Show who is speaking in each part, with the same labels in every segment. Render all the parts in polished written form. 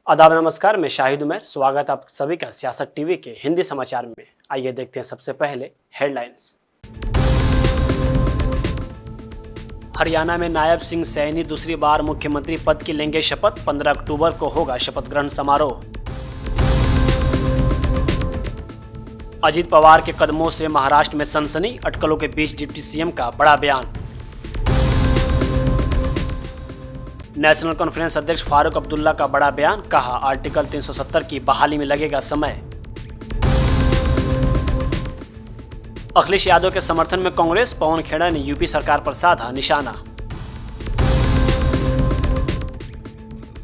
Speaker 1: आदाब नमस्कार, मैं शाहिद उमर। स्वागत आप सभी का सियासत टीवी के हिंदी समाचार में। आइए देखते हैं सबसे पहले हेडलाइंस। हरियाणा में नायब सिंह सैनी दूसरी बार मुख्यमंत्री पद की लेंगे शपथ। 15 अक्टूबर को होगा शपथ ग्रहण समारोह। अजीत पवार के कदमों से महाराष्ट्र में सनसनी, अटकलों के बीच डिप्टी सीएम का बड़ा बयान। नेशनल कॉन्फ्रेंस अध्यक्ष फारूक अब्दुल्ला का बड़ा बयान, कहा आर्टिकल 370 की बहाली में लगेगा समय। अखिलेश यादव के समर्थन में कांग्रेस, पवन खेड़ा ने यूपी सरकार पर साधा निशाना।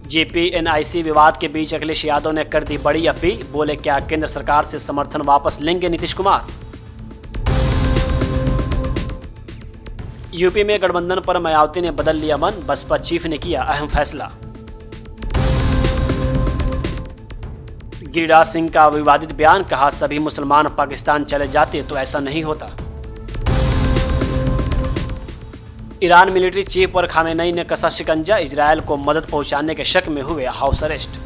Speaker 1: जेपीएनआईसी विवाद के बीच अखिलेश यादव ने कर दी बड़ी अपील, बोले क्या केंद्र सरकार से समर्थन वापस लेंगे नीतीश कुमार। यूपी में गठबंधन पर मायावती ने बदल लिया मन, बसपा चीफ ने किया अहम फैसला। गिरिराज सिंह का विवादित बयान, कहा सभी मुसलमान पाकिस्तान चले जाते तो ऐसा नहीं होता। ईरान मिलिट्री चीफ पर खामेनेई ने कसा शिकंजा, इजरायल को मदद पहुंचाने के शक में हुए हाउस अरेस्ट।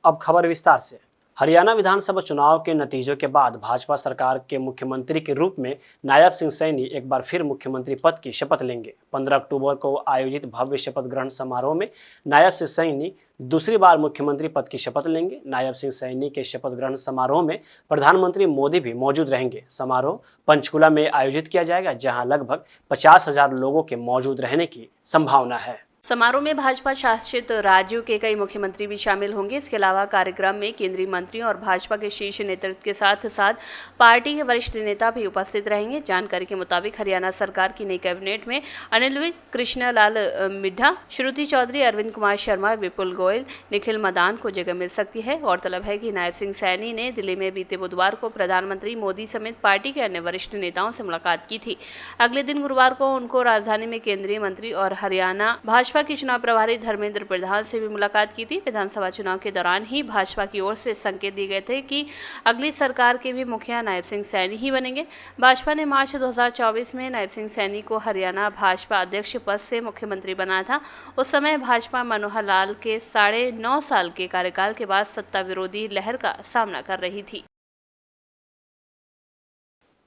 Speaker 1: अब खबर विस्तार से। हरियाणा विधानसभा चुनाव के नतीजों के बाद भाजपा सरकार के मुख्यमंत्री के रूप में नायब सिंह सैनी एक बार फिर मुख्यमंत्री पद की शपथ लेंगे। 15 अक्टूबर को आयोजित भव्य शपथ ग्रहण समारोह में नायब सिंह सैनी दूसरी बार मुख्यमंत्री पद की शपथ लेंगे। नायब सिंह सैनी के शपथ ग्रहण समारोह में प्रधानमंत्री मोदी भी मौजूद रहेंगे। समारोह पंचकुला में आयोजित किया जाएगा, जहां लगभग 50,000 लोगों के मौजूद रहने की संभावना है।
Speaker 2: समारोह में भाजपा शासित राज्यों के कई मुख्यमंत्री भी शामिल होंगे। इसके अलावा कार्यक्रम में केंद्रीय मंत्रियों और भाजपा के शीर्ष नेतृत्व के साथ साथ पार्टी के वरिष्ठ नेता भी उपस्थित रहेंगे। जानकारी के मुताबिक हरियाणा सरकार की नई कैबिनेट में अनिल विज, कृष्णलाल मिड्ढा, श्रुति चौधरी, अरविंद कुमार शर्मा, विपुल गोयल, निखिल मदान को जगह मिल सकती है। गौरतलब है कि नायब सिंह सैनी ने दिल्ली में बीते बुधवार को प्रधानमंत्री मोदी समेत पार्टी के अन्य वरिष्ठ नेताओं से मुलाकात की थी। अगले दिन गुरुवार को उनको राजधानी में केंद्रीय मंत्री और हरियाणा भाजपा की चुनाव प्रभारी धर्मेंद्र प्रधान से भी मुलाकात की थी। विधानसभा चुनाव के दौरान ही भाजपा की ओर से संकेत दिए गए थे कि अगली सरकार के भी मुखिया नायब सिंह सैनी ही बनेंगे। भाजपा ने मार्च 2024 में नायब सिंह सैनी को हरियाणा भाजपा अध्यक्ष पद से मुख्यमंत्री बनाया था। उस समय भाजपा मनोहर लाल के 9.5 साल के कार्यकाल के बाद सत्ता विरोधी लहर का सामना कर रही थी।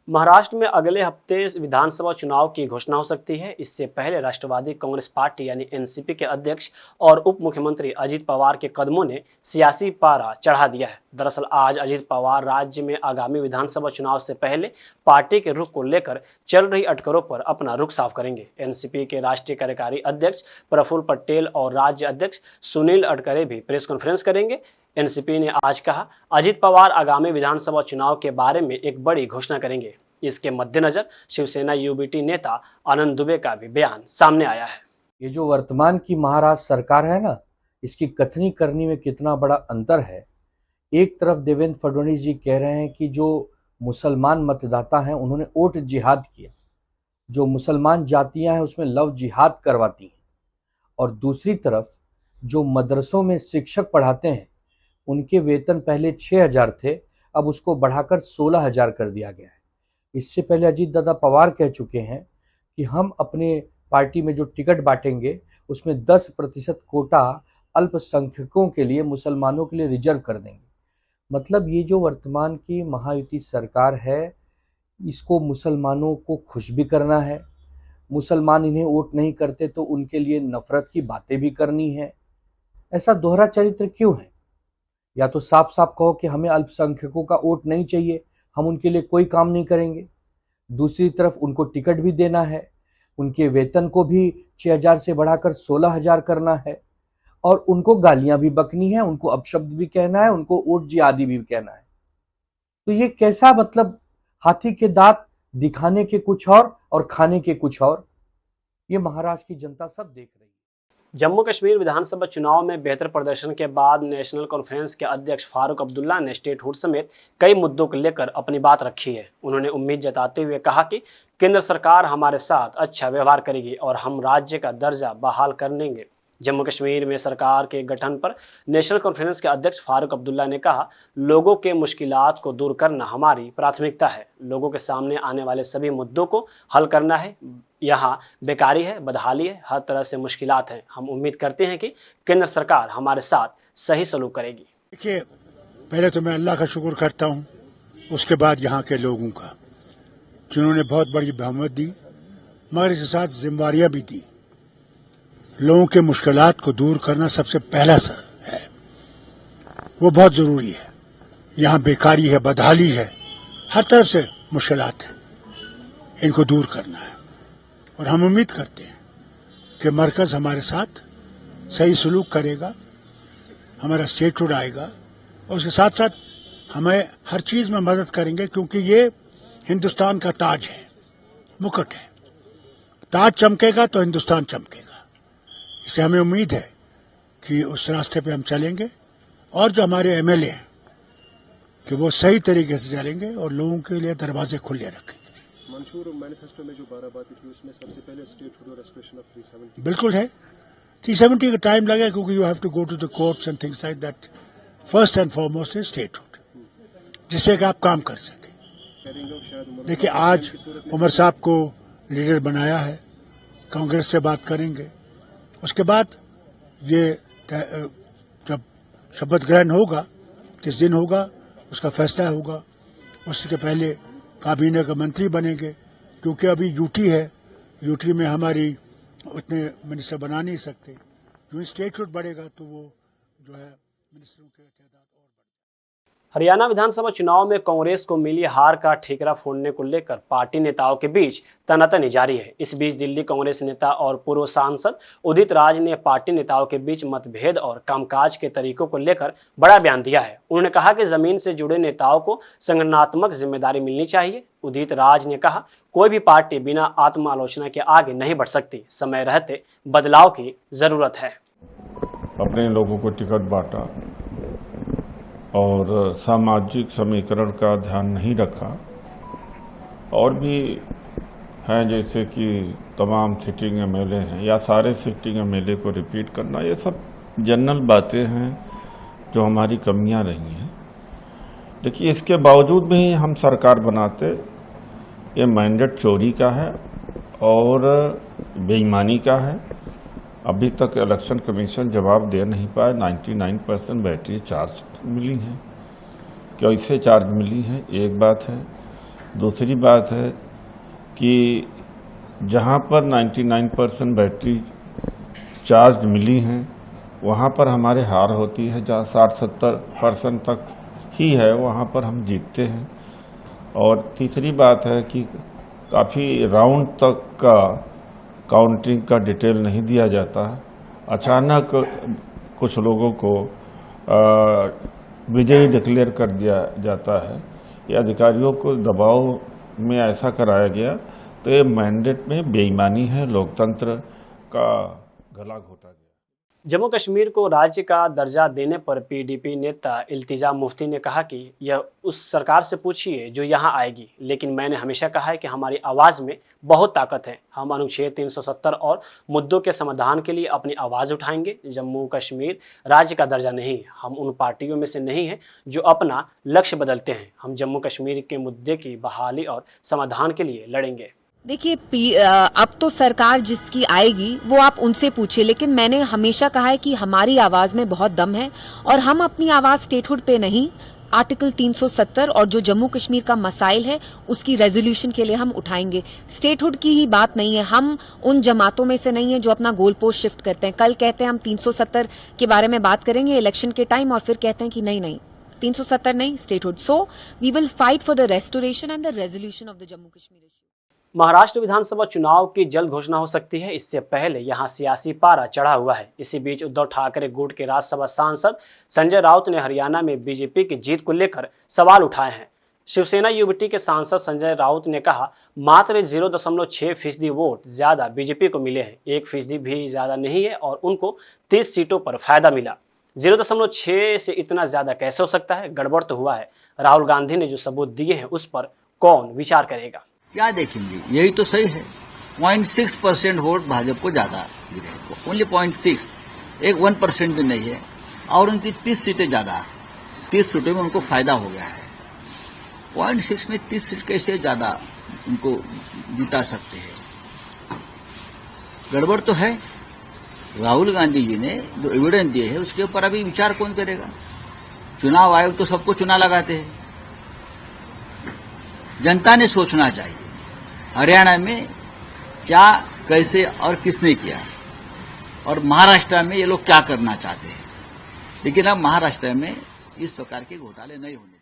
Speaker 1: महाराष्ट्र में अगले हफ्ते विधानसभा चुनाव की घोषणा हो सकती है। इससे पहले राष्ट्रवादी कांग्रेस पार्टी यानी एनसीपी के अध्यक्ष और उप मुख्यमंत्री अजीत पवार के कदमों ने सियासी पारा चढ़ा दिया है। दरअसल आज अजीत पवार राज्य में आगामी विधानसभा चुनाव से पहले पार्टी के रुख को लेकर चल रही अटकलों पर अपना रुख साफ करेंगे। एनसीपी के राष्ट्रीय कार्यकारी अध्यक्ष प्रफुल्ल पटेल और राज्य अध्यक्ष सुनील अटकरे भी प्रेस कॉन्फ्रेंस करेंगे। एनसीपी ने आज कहा अजीत पवार आगामी विधानसभा चुनाव के बारे में एक बड़ी घोषणा करेंगे। इसके मद्देनजर शिवसेना यूबीटी नेता आनंद दुबे का भी बयान सामने आया है।
Speaker 3: ये जो वर्तमान की महाराष्ट्र सरकार है ना, इसकी कथनी करनी में कितना बड़ा अंतर है। एक तरफ देवेंद्र फडणवीस जी कह रहे हैं कि जो मुसलमान मतदाता हैं उन्होंने वोट जिहाद किया, जो मुसलमान जातियां हैं उसमें लव जिहाद करवाती हैं, और दूसरी तरफ जो मदरसों में शिक्षक पढ़ाते हैं उनके वेतन पहले 6,000 थे, अब उसको बढ़ाकर 16,000 कर दिया गया है। इससे पहले अजीत दादा पवार कह चुके हैं कि हम अपने पार्टी में जो टिकट बांटेंगे उसमें 10% कोटा अल्पसंख्यकों के लिए, मुसलमानों के लिए रिजर्व कर देंगे। मतलब ये जो वर्तमान की महायुति सरकार है, इसको मुसलमानों को खुश भी करना है, मुसलमान इन्हें वोट नहीं करते तो उनके लिए नफरत की बातें भी करनी है। ऐसा दोहरा चरित्र क्यों है? या तो साफ साफ कहो कि हमें अल्पसंख्यकों का वोट नहीं चाहिए, हम उनके लिए कोई काम नहीं करेंगे। दूसरी तरफ उनको टिकट भी देना है, उनके वेतन को भी 6,000 से बढ़ाकर 16,000 करना है, और उनको गालियां भी बकनी है, उनको अपशब्द भी कहना है, उनको वोट जिहादी भी कहना है। तो ये कैसा, मतलब हाथी के दांत दिखाने के कुछ और खाने के कुछ और। ये महाराष्ट्र की जनता सब देख रही है।
Speaker 1: जम्मू कश्मीर विधानसभा चुनाव में बेहतर प्रदर्शन के बाद नेशनल कॉन्फ्रेंस के अध्यक्ष फारूक अब्दुल्ला ने स्टेटहुड समेत कई मुद्दों को लेकर अपनी बात रखी है। उन्होंने उम्मीद जताते हुए कहा कि केंद्र सरकार हमारे साथ अच्छा व्यवहार करेगी और हम राज्य का दर्जा बहाल कर लेंगे। जम्मू कश्मीर में सरकार के गठन पर नेशनल कॉन्फ्रेंस के अध्यक्ष फारूक अब्दुल्ला ने कहा, लोगों के मुश्किलात को दूर करना हमारी प्राथमिकता है। लोगों के सामने आने वाले सभी मुद्दों को हल करना है। यहाँ बेकारी है, बदहाली है, हर तरह से मुश्किलात हैं। हम उम्मीद करते हैं कि केंद्र सरकार हमारे साथ सही सलूक करेगी।
Speaker 4: देखिए, पहले तो मैं अल्लाह का शुक्र करता हूँ, उसके बाद यहाँ के लोगों का, जिन्होंने बहुत बड़ी बहुमत दी, मगर इसके साथ जिम्मेवारियां भी दी। लोगों के मुश्किलात को दूर करना सबसे पहला सर है, वो बहुत जरूरी है। यहाँ बेकारी है, बदहाली है, हर तरफ से मुश्किलात है, इनको दूर करना है। और हम उम्मीद करते हैं कि मरकज हमारे साथ सही सलूक करेगा, हमारा स्टेटहुड आएगा और उसके साथ साथ हमें हर चीज में मदद करेंगे, क्योंकि ये हिंदुस्तान का ताज है, मुकुट है। ताज चमकेगा तो हिंदुस्तान चमकेगा। इससे हमें उम्मीद है कि उस रास्ते पे हम चलेंगे और जो हमारे एमएलए हैं कि वो सही तरीके से चलेंगे और लोगों के लिए दरवाजे खुले रखेंगे।
Speaker 5: मंशूर मैनिफेस्टो में जो 12 बातें थी उसमें सबसे पहले स्टेटहुड और रेस्टोरेशन ऑफ 370
Speaker 4: बिल्कुल है। 370 का टाइम लगेगा क्योंकि you have to go to the courts and things like that. First and foremost is statehood, जिससे कि आप काम कर सकें। देखिए, आज उमर साहब को लीडर बनाया है, कांग्रेस से बात करेंगे, उसके बाद ये जब शपथ ग्रहण होगा, किस दिन होगा उसका फैसला होगा। उसके पहले काबीना के मंत्री बनेंगे, क्योंकि अभी यूटी है, यूटी में हमारी उतने मिनिस्टर बना नहीं सकते। जो स्टेटहुड बढ़ेगा तो वो जो है मिनिस्टरों के तादाद और
Speaker 1: हरियाणा विधानसभा चुनाव में कांग्रेस को मिली हार का ठिकरा फोड़ने को लेकर पार्टी नेताओं के बीच तनातनी जारी है। इस बीच दिल्ली कांग्रेस नेता और पूर्व सांसद उदित राज ने पार्टी नेताओं के बीच मतभेद और कामकाज के तरीकों को लेकर बड़ा बयान दिया है। उन्होंने कहा कि जमीन से जुड़े नेताओं को संगठनात्मक जिम्मेदारी मिलनी चाहिए। उदित राज ने कहा, कोई भी पार्टी बिना आत्मालोचना के आगे नहीं बढ़ सकती, समय रहते बदलाव की जरूरत है।
Speaker 6: अपने लोगों को टिकट बांटा और सामाजिक समीकरण का ध्यान नहीं रखा, और भी हैं जैसे कि तमाम सिटिंग एमएलए हैं या सारे सिटिंग एमएलए को रिपीट करना, ये सब जनरल बातें हैं जो हमारी कमियां रही हैं। देखिए, इसके बावजूद भी हम सरकार बनाते, ये मैंडेट चोरी का है और बेईमानी का है। अभी तक इलेक्शन कमीशन जवाब दे नहीं पाया। 99% बैटरी चार्ज मिली हैं, कैसे चार्ज मिली हैं, एक बात है। दूसरी बात है कि जहां पर 99% बैटरी चार्ज मिली हैं वहां पर हमारे हार होती है, जहां 60-70% तक ही है वहां पर हम जीतते हैं। और तीसरी बात है कि काफ़ी राउंड तक का काउंटिंग का डिटेल नहीं दिया जाता है। अचानक कुछ लोगों को विजयी डिक्लेयर कर दिया जाता है। ये अधिकारियों को दबाव में ऐसा कराया गया, तो ये मैंडेट में बेईमानी है, लोकतंत्र का गला घोटा गया।
Speaker 1: जम्मू कश्मीर को राज्य का दर्जा देने पर पीडीपी नेता इल्तिजा मुफ्ती ने कहा कि यह उस सरकार से पूछिए जो यहां आएगी, लेकिन मैंने हमेशा कहा है कि हमारी आवाज़ में बहुत ताकत है। हम अनुच्छेद 370 और मुद्दों के समाधान के लिए अपनी आवाज़ उठाएंगे। जम्मू कश्मीर राज्य का दर्जा नहीं, हम उन पार्टियों में से नहीं हैं जो अपना लक्ष्य बदलते हैं। हम जम्मू कश्मीर के मुद्दे की बहाली और समाधान के लिए लड़ेंगे।
Speaker 7: देखिए, अब तो सरकार जिसकी आएगी वो आप उनसे पूछिए, लेकिन मैंने हमेशा कहा है कि हमारी आवाज में बहुत दम है और हम अपनी आवाज स्टेटहुड पे नहीं, आर्टिकल 370 और जो जम्मू कश्मीर का मसाइल है उसकी रेजोल्यूशन के लिए हम उठाएंगे। स्टेटहुड की ही बात नहीं है, हम उन जमातों में से नहीं है जो अपना गोल पोस्ट शिफ्ट करते हैं। कल कहते हैं हम 370 के बारे में बात करेंगे इलेक्शन के टाइम, और फिर कहते हैं कि नहीं 370 नहीं, statehood. So we will fight for the restoration and the resolution of the Jammu Kashmir issue.
Speaker 1: Maharashtra विधानसभा चुनाव की जल्द घोषणा हो सकती है, इससे पहले यहां सियासी पारा चढ़ा हुआ है। इसी बीच उद्धव ठाकरे गुट के राज्यसभा सांसद संजय राउत ने हरियाणा में बीजेपी की जीत को लेकर सवाल उठाए हैं। शिवसेना यूबीटी के सांसद संजय राउत ने कहा, मात्र 0.6% वोट ज्यादा बीजेपी को मिले हैं, 1% भी ज्यादा नहीं है और उनको 30 सीटों पर फायदा मिला। 0.6 से इतना ज्यादा कैसे हो सकता है? गड़बड़ तो हुआ है। राहुल गांधी ने जो सबूत दिए हैं उस पर कौन विचार करेगा?
Speaker 8: क्या देखेंगे, यही तो सही है। 0.6% वोट भाजपा को ज्यादा गिरे, ओनली 0.6, एक 1% भी नहीं है। और उनकी 30 सीटें ज्यादा, 30 सीटों में उनको फायदा हो गया है। 0.6 में 30 सीट कैसे ज्यादा उनको जिता सकते हैं? गड़बड़ तो है। राहुल गांधी जी ने जो एविडेंस दिए है उसके ऊपर अभी विचार कौन करेगा? चुनाव आयोग तो सबको चुना लगाते हैं। जनता ने सोचना चाहिए हरियाणा में क्या, कैसे और किसने किया, और महाराष्ट्र में ये लोग क्या करना चाहते हैं। लेकिन अब महाराष्ट्र में इस प्रकार के घोटाले नहीं होने चाहिए।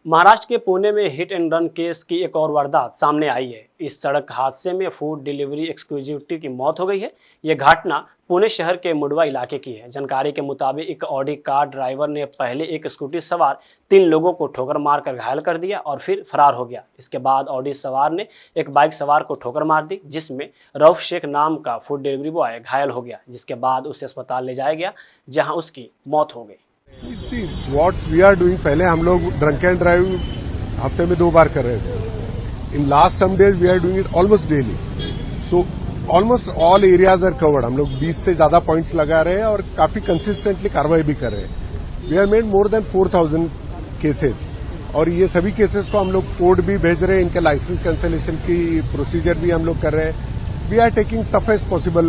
Speaker 1: महाराष्ट्र के पुणे में हिट एंड रन केस की एक और वारदात सामने आई है। इस सड़क हादसे में फूड डिलीवरी एक्जीक्यूटिव की मौत हो गई है। यह घटना पुणे शहर के मुडवा इलाके की है। जानकारी के मुताबिक एक ऑडी कार ड्राइवर ने पहले एक स्कूटी सवार 3 लोगों को ठोकर मारकर घायल कर दिया और फिर फरार हो गया। इसके बाद ऑडी सवार ने एक बाइक सवार को ठोकर मार दी, जिसमें रऊफ शेख नाम का फूड डिलीवरी बॉय घायल हो गया, जिसके बाद उसे अस्पताल ले जाया गया, जहां उसकी मौत हो गई।
Speaker 5: See what we are doing, पहले हम लोग ड्रंक एंड ड्राइव हफ्ते में 2 बार कर रहे थे। In last some days we are doing it almost daily, so almost all areas are covered. हम लोग 20 से ज्यादा पॉइंट्स लगा रहे हैं और काफी कंसिस्टेंटली कार्रवाई भी कर रहे हैं। We are made more than 4000 cases, और ये सभी केसेस को हम लोग कोर्ट भी भेज रहे हैं। इनके लाइसेंस कैंसिलेशन की प्रोसीजर भी हम लोग कर रहे हैं। We are taking toughest possible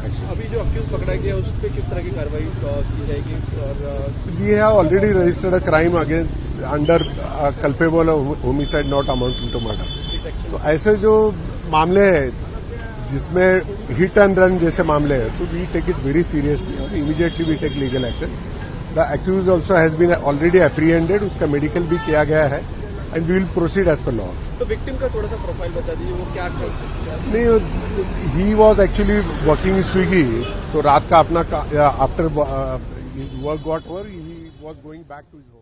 Speaker 5: action.
Speaker 9: अभी जो अक्यूज पकड़ा गया उस पर किस तरह की कार्रवाई की जाएगी? और
Speaker 5: we have already registered a crime against under culpable homicide not amounting to murder. तो ऐसे जो मामले हैं जिसमें हिट एंड रन जैसे मामले हैं, तो we take it very seriously और immediately we take legal action. The accused also has been already apprehended, उसका मेडिकल भी किया गया है and we will proceed as per law.
Speaker 9: तो विक्टिम का थोड़ा सा प्रोफाइल बता दीजिए, वो क्या
Speaker 5: नहीं, he was actually working in Swiggy, तो रात का अपना after his work got over he was going back to his home.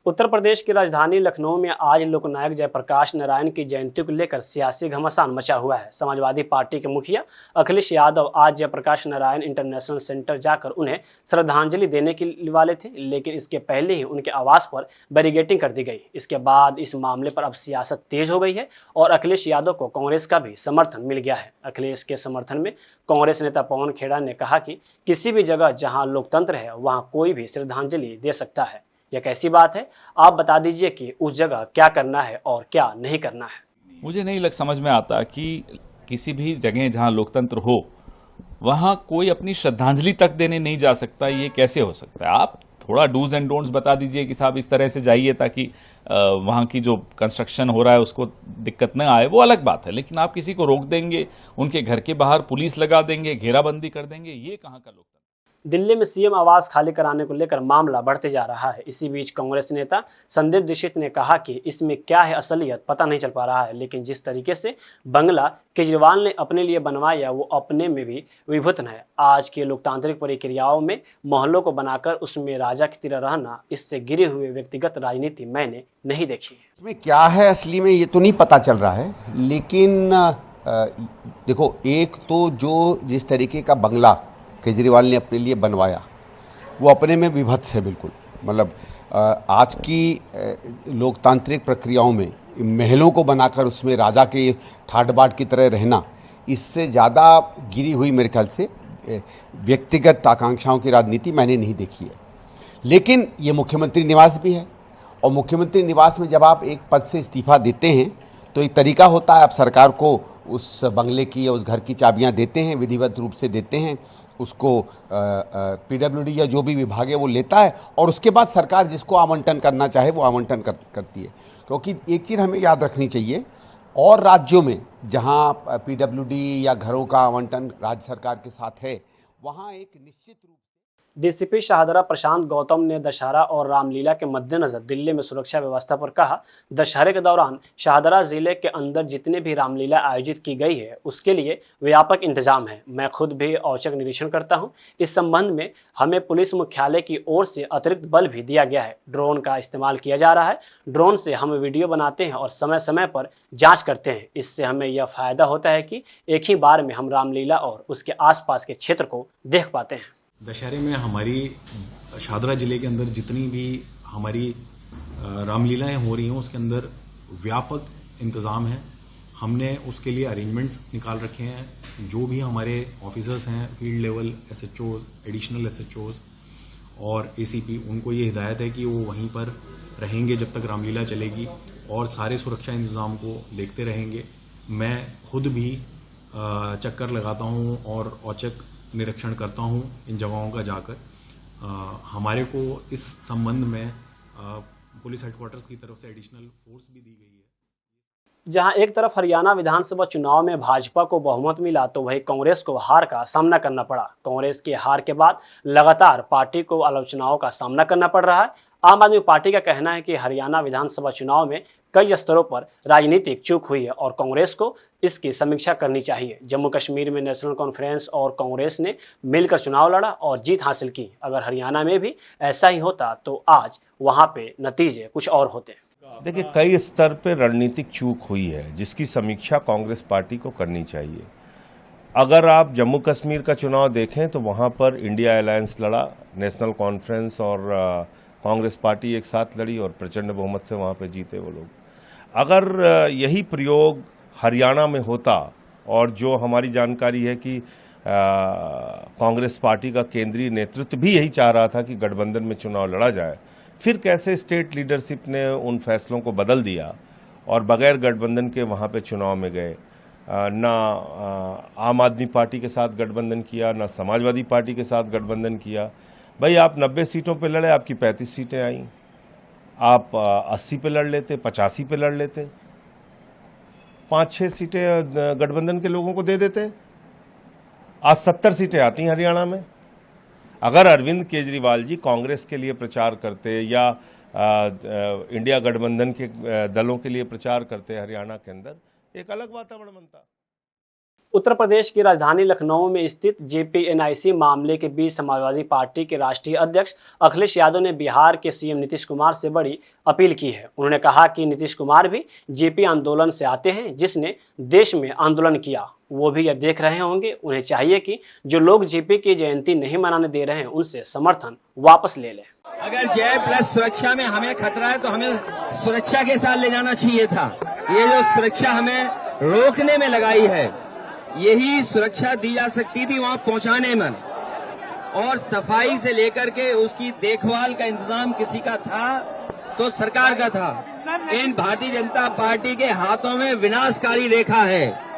Speaker 1: Uttar प्रदेश की राजधानी लखनऊ में आज लोकनायक जयप्रकाश नारायण की जयंती को लेकर सियासी घमासान मचा हुआ है। समाजवादी पार्टी के मुखिया अखिलेश यादव आज जयप्रकाश नारायण इंटरनेशनल सेंटर जाकर उन्हें श्रद्धांजलि देने के वाले थे, लेकिन इसके पहले ही उनके आवास पर बैरिकेडिंग कर दी गई। इसके बाद इस मामले पर अब सियासत तेज हो गई है और अखिलेश यादव को कांग्रेस का भी समर्थन मिल गया है। अखिलेश के समर्थन में कांग्रेस नेता पवन खेड़ा ने कहा कि किसी भी जगह जहाँ लोकतंत्र है वहाँ कोई भी श्रद्धांजलि दे सकता है। यह कैसी बात है? आप बता दीजिए कि उस जगह क्या करना है और क्या नहीं करना है।
Speaker 10: मुझे नहीं समझ में आता कि किसी भी जगह जहां लोकतंत्र हो वहां कोई अपनी श्रद्धांजलि तक देने नहीं जा सकता। ये कैसे हो सकता है? आप थोड़ा डूज एंड डोंट्स बता दीजिए कि साहब इस तरह से जाइए ताकि वहां की जो कंस्ट्रक्शन हो रहा है उसको दिक्कत न आए, वो अलग बात है। लेकिन आप किसी को रोक देंगे, उनके घर के बाहर पुलिस लगा देंगे, घेराबंदी कर देंगे, ये कहाँ का लोकतंत्र?
Speaker 1: दिल्ली में सीएम आवास खाली कराने को लेकर मामला बढ़ते जा रहा है। इसी बीच कांग्रेस नेता संदीप दीक्षित ने कहा कि इसमें क्या है असलियत पता नहीं चल पा रहा है, लेकिन जिस तरीके से बंगला केजरीवाल ने अपने लिए बनवाया वो अपने में भी विभूतिन है। आज के लोकतांत्रिक प्रक्रियाओं में मोहल्लों को बनाकर उसमें राजा की तरह रहना, इससे गिरे हुए व्यक्तिगत राजनीति मैंने नहीं देखी है।
Speaker 11: इसमें क्या है असली में ये तो नहीं पता चल रहा है, लेकिन देखो, एक तो जो जिस तरीके का बंगला केजरीवाल ने अपने लिए बनवाया वो अपने में विभत्स है बिल्कुल। मतलब आज की लोकतांत्रिक प्रक्रियाओं में महलों को बनाकर उसमें राजा के ठाट बाट की तरह रहना, इससे ज़्यादा गिरी हुई मेरे ख्याल से व्यक्तिगत आकांक्षाओं की राजनीति मैंने नहीं देखी है। लेकिन ये मुख्यमंत्री निवास भी है, और मुख्यमंत्री निवास में जब आप एक पद से इस्तीफा देते हैं तो एक तरीका होता है, आप सरकार को उस बंगले की या उस घर की चाबियां देते हैं, विधिवत रूप से देते हैं, उसको पीडब्ल्यूडी या जो भी विभाग है वो लेता है, और उसके बाद सरकार जिसको आवंटन करना चाहे वो आवंटन करती है। क्योंकि एक चीज़ हमें याद रखनी चाहिए, और राज्यों में जहां पीडब्ल्यूडी या घरों का आवंटन राज्य सरकार के साथ है, वहां एक निश्चित रूप
Speaker 1: डीसीपी शाहदरा प्रशांत गौतम ने दशहरा और रामलीला के मद्देनजर दिल्ली में सुरक्षा व्यवस्था पर कहा। दशहरे के दौरान शाहदरा जिले के अंदर जितने भी रामलीला आयोजित की गई है उसके लिए व्यापक इंतजाम है। मैं खुद भी औचक निरीक्षण करता हूं। इस संबंध में हमें पुलिस मुख्यालय की ओर से अतिरिक्त बल भी दिया गया है। ड्रोन का इस्तेमाल किया जा रहा है। ड्रोन से हम वीडियो बनाते हैं और समय समय पर जाँच करते हैं। इससे हमें यह फायदा होता है कि एक ही बार में हम रामलीला और उसके आसपास के क्षेत्र को देख पाते हैं।
Speaker 12: दशहरे में हमारी शाहदरा जिले के अंदर जितनी भी हमारी रामलीलाएं हो रही हैं उसके अंदर व्यापक इंतज़ाम है। हमने उसके लिए अरेंजमेंट्स निकाल रखे हैं। जो भी हमारे ऑफिसर्स हैं, field level SHOs, additional SHOs और एसीपी, उनको ये हिदायत है कि वो वहीं पर रहेंगे जब तक रामलीला चलेगी और सारे सुरक्षा इंतज़ाम को देखते रहेंगे। मैं खुद भी चक्कर लगाता हूं और औचक निरीक्षण करता हूं इन जगहों का जाकर। हमारे को इस संबंध में पुलिस हेडक्वार्टर्स की तरफ से एडिशनल फोर्स भी दी गई है।
Speaker 1: जहां एक तरफ हरियाणा विधानसभा चुनाव में भाजपा को बहुमत मिला तो वहीं कांग्रेस को हार का सामना करना पड़ा। कांग्रेस की हार के बाद लगातार पार्टी को आलोचनाओं का सामना करना पड़ रहा है। आम आदमी पार्टी का कहना है कि हरियाणा विधानसभा चुनाव में कई स्तरों पर राजनीतिक चूक हुई है और कांग्रेस को इसकी समीक्षा करनी चाहिए। जम्मू कश्मीर में नेशनल कॉन्फ्रेंस और कांग्रेस ने मिलकर चुनाव लड़ा और जीत हासिल की। अगर हरियाणा में भी ऐसा ही होता तो आज वहां पे नतीजे कुछ और होते।
Speaker 13: देखिए, कई स्तर पर रणनीतिक चूक हुई है जिसकी समीक्षा कांग्रेस पार्टी को करनी चाहिए। अगर आप जम्मू कश्मीर का चुनाव देखें तो वहां पर इंडिया अलायंस लड़ा, नेशनल कॉन्फ्रेंस और कांग्रेस पार्टी एक साथ लड़ी और प्रचंड बहुमत से वहां पर जीते वो लोग। अगर यही प्रयोग हरियाणा में होता और जो हमारी जानकारी है कि कांग्रेस पार्टी का केंद्रीय नेतृत्व भी यही चाह रहा था कि गठबंधन में चुनाव लड़ा जाए, फिर कैसे स्टेट लीडरशिप ने उन फैसलों को बदल दिया और बगैर गठबंधन के वहाँ पे चुनाव में गए। ना आम आदमी पार्टी के साथ गठबंधन किया, ना समाजवादी पार्टी के साथ गठबंधन किया। भाई, आप 90 सीटों पे लड़े, आपकी 35 सीटें आई। आप 80 पे लड़ लेते, 85 पे लड़ लेते, 5-6 सीटें गठबंधन के लोगों को दे देते। आज 70 सीटें आती हैं हरियाणा में। अगर अरविंद केजरीवाल जी कांग्रेस के लिए प्रचार करते या इंडिया गठबंधन के दलों के लिए प्रचार करते हरियाणा के अंदर, एक अलग वातावरण बनता।
Speaker 1: उत्तर प्रदेश की राजधानी लखनऊ में स्थित जेपीएनआईसी मामले के बीच समाजवादी पार्टी के राष्ट्रीय अध्यक्ष अखिलेश यादव ने बिहार के सीएम नीतीश कुमार से बड़ी अपील की है। उन्होंने कहा कि नीतीश कुमार भी जेपी आंदोलन से आते हैं, जिसने देश में आंदोलन किया। वो भी यह देख रहे होंगे। उन्हें चाहिए कि जो लोग जेपी की जयंती नहीं मनाने दे रहे हैं उनसे समर्थन वापस ले लें।
Speaker 14: अगर जय प्लस सुरक्षा में हमें खतरा है तो हमें सुरक्षा के साथ ले जाना चाहिए था। ये जो सुरक्षा हमें रोकने में लगाई है, यही सुरक्षा दी जा सकती थी वहां पहुंचाने में। और सफाई से लेकर के उसकी देखभाल का इंतजाम किसी का था तो सरकार का था। इन भारतीय जनता पार्टी के हाथों में विनाशकारी रेखा है।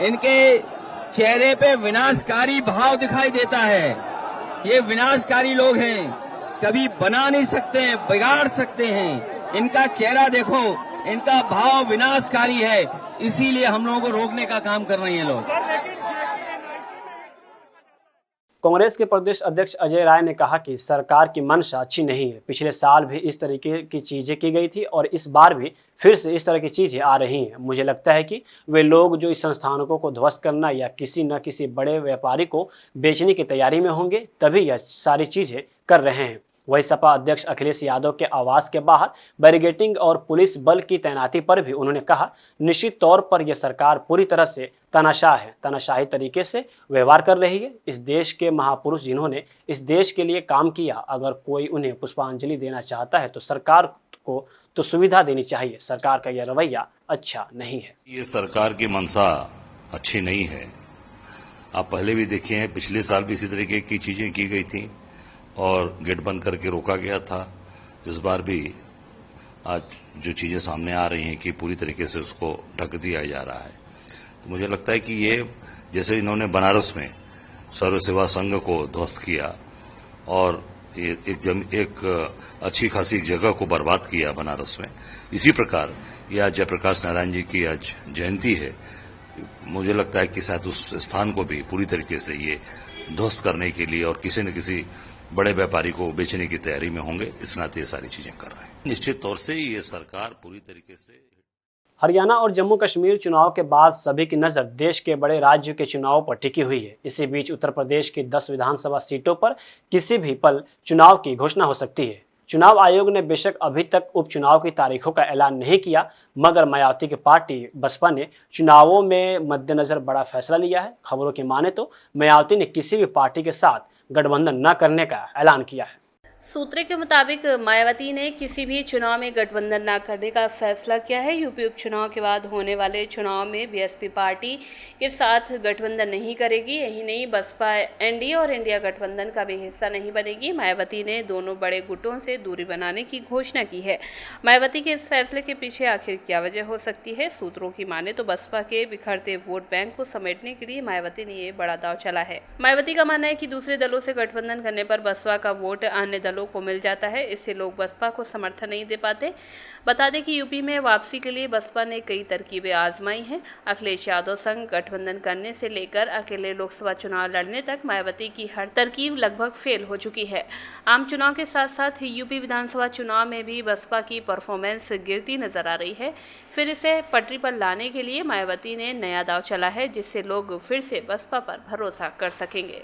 Speaker 14: इनके चेहरे पे विनाशकारी भाव दिखाई देता है। ये विनाशकारी लोग हैं, कभी बना नहीं सकते हैं, बिगाड़ सकते हैं। इनका चेहरा देखो, इनका भाव विनाशकारी है, इसीलिए हम लोगों को रोकने का काम कर रहे हैं लोग।
Speaker 1: कांग्रेस के प्रदेश अध्यक्ष अजय राय ने कहा कि सरकार की मंशा अच्छी नहीं है। पिछले साल भी इस तरीके की चीजें की गई थी और इस बार भी फिर से इस तरह की चीजें आ रही हैं। मुझे लगता है कि वे लोग जो इस संस्थानों को ध्वस्त करना या किसी न किसी बड़े व्यापारी को बेचने की तैयारी में होंगे, तभी यह सारी चीजें कर रहे हैं। वही सपा अध्यक्ष अखिलेश यादव के आवास के बाहर बैरिकेडिंग और पुलिस बल की तैनाती पर भी उन्होंने कहा, निश्चित तौर पर यह सरकार पूरी तरह से तानाशाह है, तानाशाही तरीके से व्यवहार कर रही है। इस देश के महापुरुष जिन्होंने इस देश के लिए काम किया, अगर कोई उन्हें पुष्पांजलि देना चाहता है तो सरकार को तो सुविधा देनी चाहिए। सरकार का यह रवैया अच्छा नहीं है।
Speaker 15: ये सरकार की मंशा अच्छी नहीं है। आप पहले भी देखे हैं, पिछले साल भी इसी तरीके की चीजें की गई थी और गेट बंद करके रोका गया था। इस बार भी आज जो चीजें सामने आ रही हैं कि पूरी तरीके से उसको ढक दिया जा रहा है, तो मुझे लगता है कि ये जैसे इन्होंने बनारस में सर्व सेवा संघ को ध्वस्त किया और एक अच्छी खासी जगह को बर्बाद किया बनारस में, इसी प्रकार ये आज जयप्रकाश नारायण जी की आज जयंती है। मुझे लगता है कि शायद उस स्थान को भी पूरी तरीके से ये ध्वस्त करने के लिए और किसी न किसी बड़े व्यापारी को बेचने की तैयारी में होंगे। इस नाते ये सारी चीजें कर रहे हैं। निश्चित तौर से ये सरकार पूरी तरीके से।
Speaker 1: हरियाणा और जम्मू कश्मीर चुनाव के बाद सभी की नजर देश के बड़े राज्य के चुनाव पर टिकी हुई है। इसी बीच उत्तर प्रदेश की 10 विधानसभा सीटों पर किसी भी पल चुनाव की घोषणा हो सकती है। चुनाव आयोग ने बेशक अभी तक उपचुनाव की तारीखों का ऐलान नहीं किया, मगर मायावती की पार्टी बसपा ने चुनावों में मद्देनजर बड़ा फैसला लिया है। खबरों की माने तो मायावती ने किसी भी पार्टी के साथ गठबंधन न करने का ऐलान किया है।
Speaker 2: सूत्रों के मुताबिक मायावती ने किसी भी चुनाव में गठबंधन न करने का फैसला किया है। यूपी उपचुनाव के बाद होने वाले चुनाव में बीएसपी पार्टी के साथ गठबंधन नहीं करेगी। यही नहीं, बसपा एनडीए और इंडिया गठबंधन का भी हिस्सा नहीं बनेगी। मायावती ने दोनों बड़े गुटों से दूरी बनाने की घोषणा की है। मायावती के इस फैसले के पीछे आखिर क्या वजह हो सकती है? सूत्रों की माने तो बसपा के बिखरते वोट बैंक को समेटने के लिए मायावती ने ये बड़ा दांव चला है। मायावती का मानना है कि दूसरे दलों से गठबंधन करने पर बसपा का वोट अन्य दलों को मिल जाता है, इससे लोग बसपा को समर्थन नहीं दे पाते। बता दें कि यूपी में वापसी के लिए बसपा ने कई तरकीबें आजमाई हैं। अखिलेश यादव संग गठबंधन करने से लेकर अकेले लोकसभा चुनाव लड़ने तक मायावती की हर तरकीब लगभग फेल हो चुकी है। आम चुनाव के साथ साथ यूपी विधानसभा चुनाव में भी बसपा की परफॉर्मेंस गिरती नजर आ रही है। फिर इसे पटरी पर लाने के लिए मायावती ने नया दांव चला है, जिससे लोग फिर से बसपा पर भरोसा कर सकेंगे।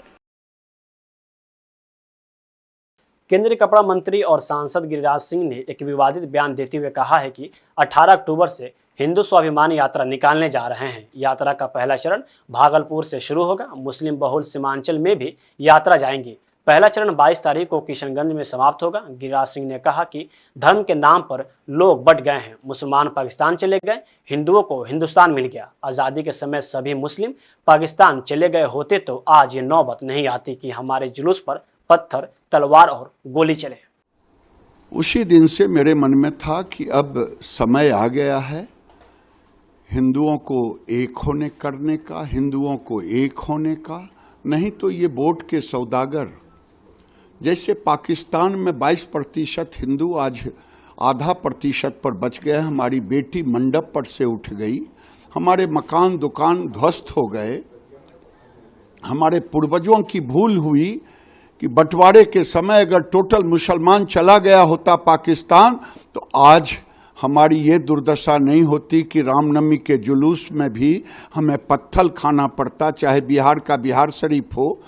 Speaker 1: केंद्रीय कपड़ा मंत्री और सांसद गिरिराज सिंह ने एक विवादित बयान देते हुए कहा है कि 18 अक्टूबर से हिंदू स्वाभिमान यात्रा निकालने जा रहे हैं। यात्रा का पहला चरण भागलपुर से शुरू होगा। मुस्लिम बहुल सीमांचल में भी यात्रा जाएंगी। पहला चरण 22 तारीख को किशनगंज में समाप्त होगा। गिरिराज सिंह ने कहा कि धर्म के नाम पर लोग बट गए हैं। मुसलमान पाकिस्तान चले गए, हिंदुओं को हिंदुस्तान मिल गया। आज़ादी के समय सभी मुस्लिम पाकिस्तान चले गए होते तो आज ये नौबत नहीं आती कि हमारे जुलूस पर पत्थर, तलवार और गोली चले।
Speaker 16: उसी दिन से मेरे मन में था कि अब समय आ गया है हिंदुओं को एक होने करने का, हिंदुओं को एक होने का। नहीं तो ये वोट के सौदागर, जैसे पाकिस्तान में 22% हिंदू आज आधा प्रतिशत पर बच गए। हमारी बेटी मंडप पर से उठ गई, हमारे मकान दुकान ध्वस्त हो गए। हमारे पूर्वजों की भूल हुई कि बंटवारे के समय अगर टोटल मुसलमान चला गया होता पाकिस्तान तो आज हमारी ये दुर्दशा नहीं होती कि रामनवमी के जुलूस में भी हमें पत्थर खाना पड़ता, चाहे बिहार का बिहार शरीफ हो,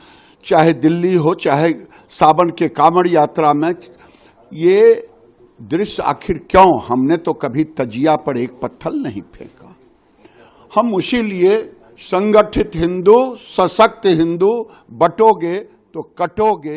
Speaker 16: चाहे दिल्ली हो, चाहे सावन के कांवड़ यात्रा में। ये दृश्य आखिर क्यों? हमने तो कभी तजिया पर एक पत्थर नहीं फेंका। हम उसी लिए संगठित हिंदू, सशक्त हिंदू, बटोगे तो कटोगे,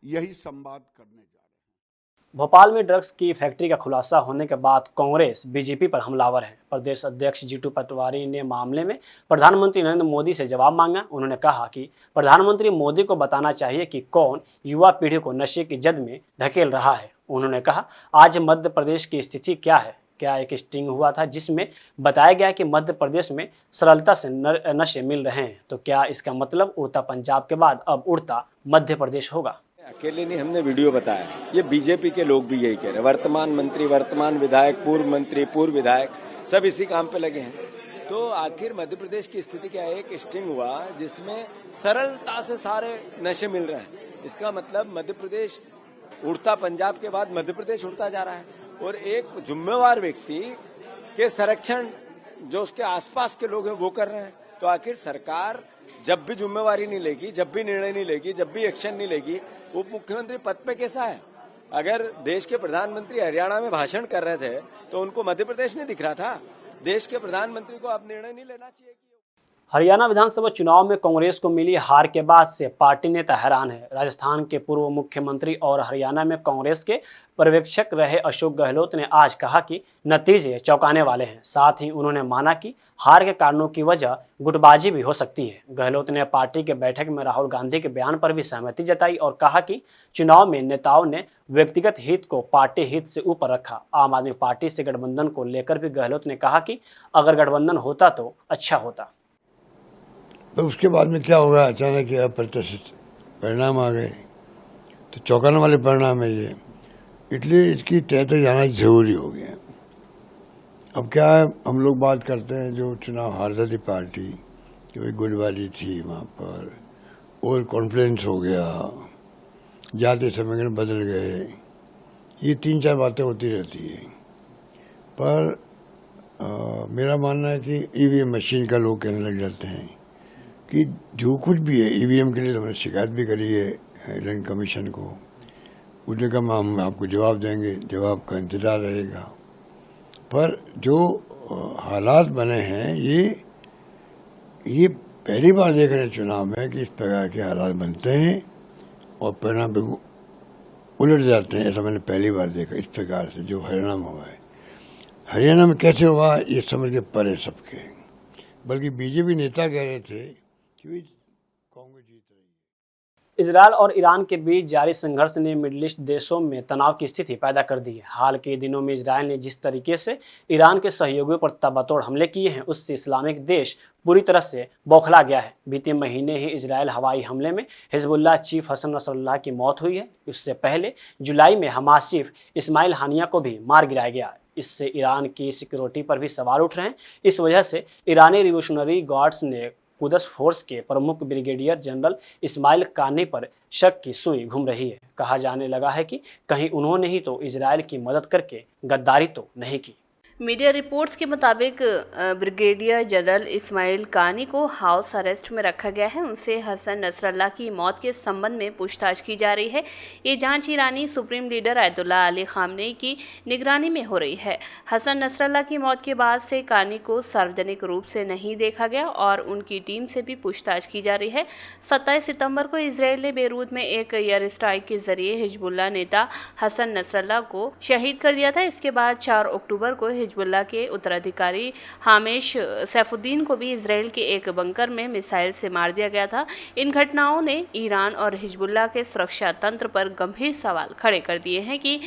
Speaker 16: यही संवाद करने जा रहे हैं।
Speaker 1: भोपाल में ड्रग्स की फैक्ट्री का खुलासा होने के बाद कांग्रेस बीजेपी पर हमलावर है। प्रदेश अध्यक्ष जीतू पटवारी ने मामले में प्रधानमंत्री नरेंद्र मोदी से जवाब मांगा। उन्होंने कहा कि प्रधानमंत्री मोदी को बताना चाहिए कि कौन युवा पीढ़ी को नशे की जद में धकेल रहा है। उन्होंने कहा, आज मध्य प्रदेश की स्थिति क्या है? क्या एक स्टिंग हुआ था जिसमें बताया गया कि मध्य प्रदेश में सरलता से नशे मिल रहे हैं, तो क्या इसका मतलब उड़ता पंजाब के बाद अब उड़ता मध्य प्रदेश होगा?
Speaker 17: अकेले नहीं, हमने वीडियो बताया। ये बीजेपी के लोग भी यही कह रहे हैं। वर्तमान मंत्री, वर्तमान विधायक, पूर्व मंत्री, पूर्व विधायक सब इसी काम पे लगे हैं। तो आखिर मध्य प्रदेश की स्थिति क्या है? एक स्टिंग हुआ जिसमें सरलता से सारे नशे मिल रहे हैं। इसका मतलब मध्य प्रदेश उड़ता पंजाब के बाद मध्य प्रदेश उड़ता जा रहा है। और एक जिम्मेवार व्यक्ति के संरक्षण जो उसके आसपास के लोग हैं वो कर रहे हैं। तो आखिर सरकार जब भी जिम्मेवारी नहीं लेगी, जब भी निर्णय नहीं लेगी, जब भी एक्शन नहीं लेगी, उप मुख्यमंत्री पद पे कैसा है? अगर देश के प्रधानमंत्री हरियाणा में भाषण कर रहे थे तो उनको मध्य प्रदेश नहीं दिख रहा था? देश के प्रधानमंत्री को अब निर्णय नहीं लेना चाहिए?
Speaker 1: हरियाणा विधानसभा चुनाव में कांग्रेस को मिली हार के बाद से पार्टी नेता हैरान है। राजस्थान के पूर्व मुख्यमंत्री और हरियाणा में कांग्रेस के पर्यवेक्षक रहे अशोक गहलोत ने आज कहा कि नतीजे चौंकाने वाले हैं। साथ ही उन्होंने माना कि हार के कारणों की वजह गुटबाजी भी हो सकती है। गहलोत ने पार्टी के बैठक में राहुल गांधी के बयान पर भी सहमति जताई और कहा कि चुनाव में नेताओं ने व्यक्तिगत हित को पार्टी हित से ऊपर रखा। आम आदमी पार्टी से गठबंधन को लेकर भी गहलोत ने कहा कि अगर गठबंधन होता तो अच्छा होता।
Speaker 18: तो उसके बाद में क्या होगा? अचानक ये अप्रत्याशित परिणाम आ गए, तो चौंकाने वाले परिणाम है ये। इसलिए इसकी तय तक जाना जरूरी हो गया। अब क्या है, हम लोग बात करते हैं जो चुनाव हारता थी पार्टी, जो गुटबाजी थी वहाँ पर, ओवर कॉन्फिडेंस हो गया, जाति समीकरण बदल गए, ये 3-4 बातें होती रहती है। पर मेरा मानना है कि ईवीएम मशीन का लोग कहने लग जाते हैं कि जो कुछ भी है ईवीएम के लिए, तो हमने शिकायत भी करी है इलेक्शन कमीशन को। उसने कहा हम आपको जवाब देंगे, जवाब का इंतजार रहेगा। पर जो हालात बने हैं ये पहली बार देख रहे हैं चुनाव में कि इस प्रकार के हालात बनते हैं और परिणाम उलट जाते हैं। ऐसा मैंने पहली बार देखा इस प्रकार से जो हरियाणा में हुआ है। हरियाणा में कैसे हुआ ये समझ के परे सबके, बल्कि बीजेपी नेता कह रहे थे कि भाई कांग्रेस जीत रही है।
Speaker 1: इजरायल और ईरान के बीच जारी संघर्ष ने मिडिल ईस्ट देशों में तनाव की स्थिति पैदा कर दी है। हाल के दिनों में इजरायल ने जिस तरीके से ईरान के सहयोगियों पर ताबड़तोड़ हमले किए हैं, उससे इस्लामिक देश पूरी तरह से बौखला गया है। बीते महीने ही इजरायल हवाई हमले में हिजबुल्लाह चीफ हसन नसरुल्लाह की मौत हुई है। उससे पहले जुलाई में हमास चीफ इस्माइल हानिया को भी मार गिराया गया। इससे ईरान की सिक्योरिटी पर भी सवाल उठ रहे हैं। इस वजह से ईरानी रिवोल्यूशनरी गार्ड्स ने कुदस फोर्स के प्रमुख ब्रिगेडियर जनरल इस्माइल कानी पर शक की सुई घूम रही है। कहा जाने लगा है कि कहीं उन्होंने ही तो इजरायल की मदद करके गद्दारी तो नहीं की।
Speaker 2: मीडिया रिपोर्ट्स के मुताबिक ब्रिगेडियर जनरल इस्माइल कानी को हाउस अरेस्ट में रखा गया है। उनसे हसन नसरल्लाह की मौत के संबंध में पूछताछ की जा रही है। ये जांच ईरानी supreme leader Ayatollah Ali Khamenei की निगरानी में हो रही है। हसन नसरल्लाह की मौत के बाद से कानी को सार्वजनिक रूप से नहीं देखा गया और उनकी टीम से भी पूछताछ की जा रही है। 27 सितंबर को इसराइल ने बेरूत में एक एयर स्ट्राइक के जरिए हिजबुल्लाह नेता हसन नसरल्लाह को शहीद कर दिया था। इसके बाद 4 अक्टूबर को हिजबुल्लाह के उत्तराधिकारी हामिश सैफुद्दीन को भी इजराइल के एक बंकर में मिसाइल से मार दिया गया था। इन घटनाओं ने ईरान और हिजबुल्लाह के सुरक्षा तंत्र पर गंभीर सवाल खड़े कर दिए हैं कि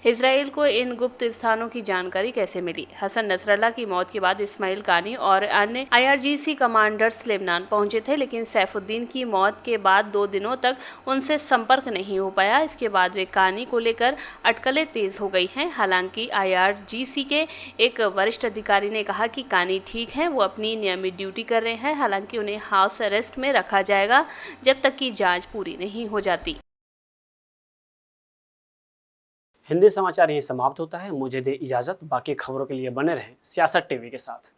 Speaker 2: इजराइल को इन गुप्त स्थानों की जानकारी कैसे मिली। हसन नसरल्लाह की मौत के बाद इस्माइल कानी और अन्य IRGC कमांडर्स लेबनान पहुंचे थे, लेकिन सैफुद्दीन की मौत के बाद 2 दिनों तक उनसे संपर्क नहीं हो पाया। इसके बाद वे कानी को लेकर अटकलें तेज हो गई हैं। हालांकि IRGC के एक वरिष्ठ अधिकारी ने कहा कि कानी ठीक हैं, वो अपनी नियमित ड्यूटी कर रहे हैं। हालांकि उन्हें हाउस अरेस्ट में रखा जाएगा जब तक कि जांच पूरी नहीं हो जाती।
Speaker 1: हिंदी समाचार यहीं समाप्त होता है। मुझे दे इजाजत। बाकी खबरों के लिए बने रहें सियासत टीवी के साथ।